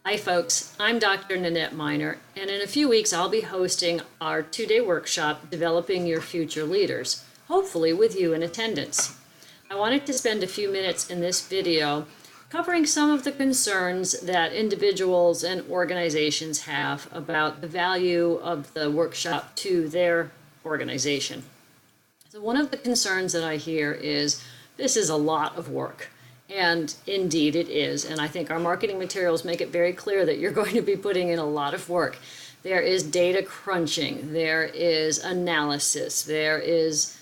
Hi folks, I'm Dr. Nanette Miner, and in a few weeks I'll be hosting our 2-day workshop, Developing Your Future Leaders, hopefully with you in attendance. I wanted to spend a few minutes in this video covering some of the concerns that individuals and organizations have about the value of the workshop to their organization. So one of the concerns that I hear is, this is a lot of work. And indeed it is, and I think our marketing materials make it very clear that you're going to be putting in a lot of work. There is data crunching, there is analysis, there is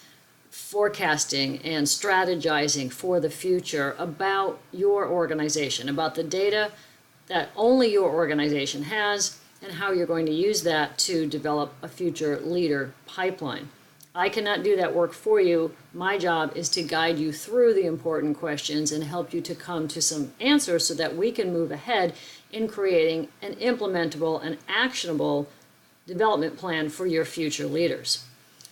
forecasting and strategizing for the future about your organization, about the data that only your organization has, and how you're going to use that to develop a future leader pipeline. I cannot do that work for you. My job is to guide you through the important questions and help you to come to some answers so that we can move ahead in creating an implementable and actionable development plan for your future leaders.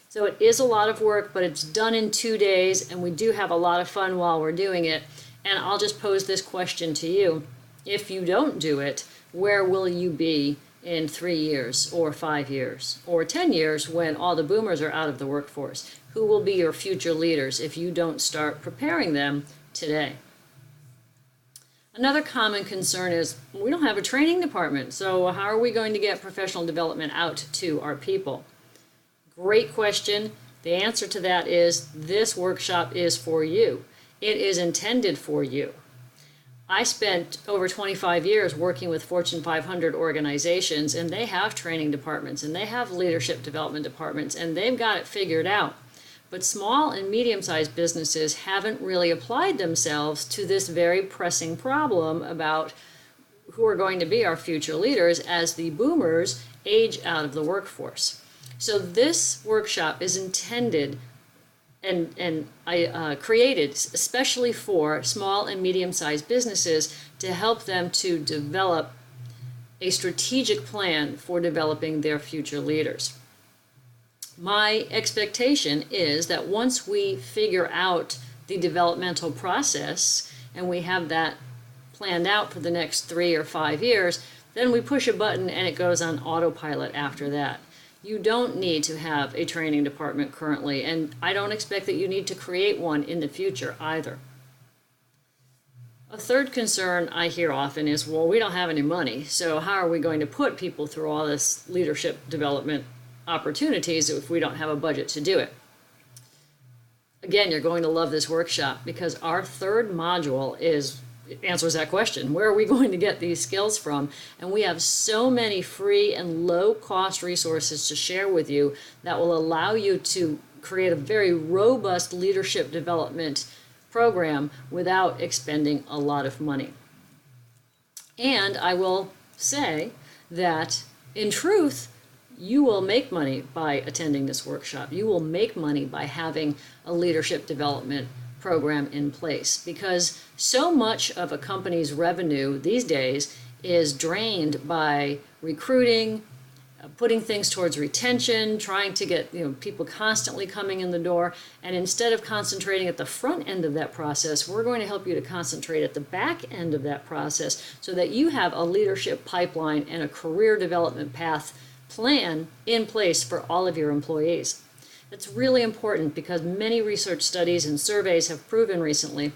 So it is a lot of work, but it's done in 2 days, and we do have a lot of fun while we're doing it. And I'll just pose this question to you. If you don't do it, where will you be in 3 years or 5 years or 10 years when all the boomers are out of the workforce? Who will be your future leaders if you don't start preparing them today? Another common concern is, we don't have a training department, so how are we going to get professional development out to our people? Great question. The answer to that is, this workshop is for you. It is intended for you. I spent over 25 years working with Fortune 500 organizations, and they have training departments and they have leadership development departments, and they've got it figured out. But small and medium-sized businesses haven't really applied themselves to this very pressing problem about who are going to be our future leaders as the boomers age out of the workforce. So this workshop is intended and I created especially for small and medium-sized businesses to help them to develop a strategic plan for developing their future leaders. My expectation is that once we figure out the developmental process and we have that planned out for the next 3 or 5 years, then we push a button and it goes on autopilot after that. You don't need to have a training department currently, and I don't expect that you need to create one in the future either. A third concern I hear often is, well, we don't have any money, so how are we going to put people through all this leadership development opportunities if we don't have a budget to do it? Again, you're going to love this workshop because our third module answers that question. Where are we going to get these skills from? And we have so many free and low-cost resources to share with you that will allow you to create a very robust leadership development program without expending a lot of money. And I will say that, in truth, you will make money by attending this workshop. You will make money by having a leadership development program in place, because so much of a company's revenue these days is drained by recruiting, putting things towards retention, trying to get people constantly coming in the door. And instead of concentrating at the front end of that process, we're going to help you to concentrate at the back end of that process so that you have a leadership pipeline and a career development path plan in place for all of your employees. It's really important because many research studies and surveys have proven recently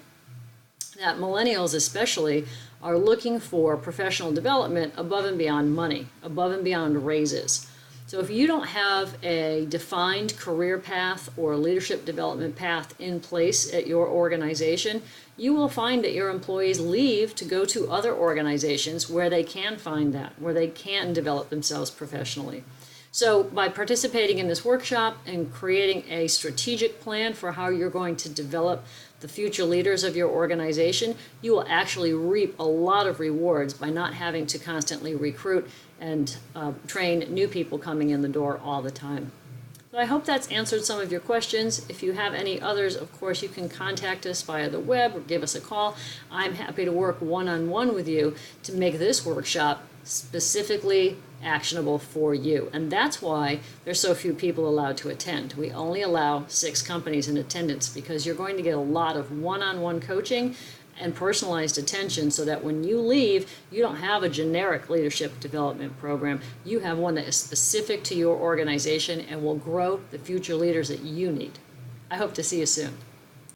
that millennials especially are looking for professional development above and beyond money, above and beyond raises. So if you don't have a defined career path or leadership development path in place at your organization, you will find that your employees leave to go to other organizations where they can find that, where they can develop themselves professionally. So by participating in this workshop and creating a strategic plan for how you're going to develop the future leaders of your organization, you will actually reap a lot of rewards by not having to constantly recruit and train new people coming in the door all the time. So I hope that's answered some of your questions. If you have any others, of course, you can contact us via the web or give us a call. I'm happy to work one-on-one with you to make this workshop specifically actionable for you. And that's why there's so few people allowed to attend. We only allow 6 companies in attendance because you're going to get a lot of one-on-one coaching and personalized attention so that when you leave, you don't have a generic leadership development program. You have one that is specific to your organization and will grow the future leaders that you need. I hope to see you soon.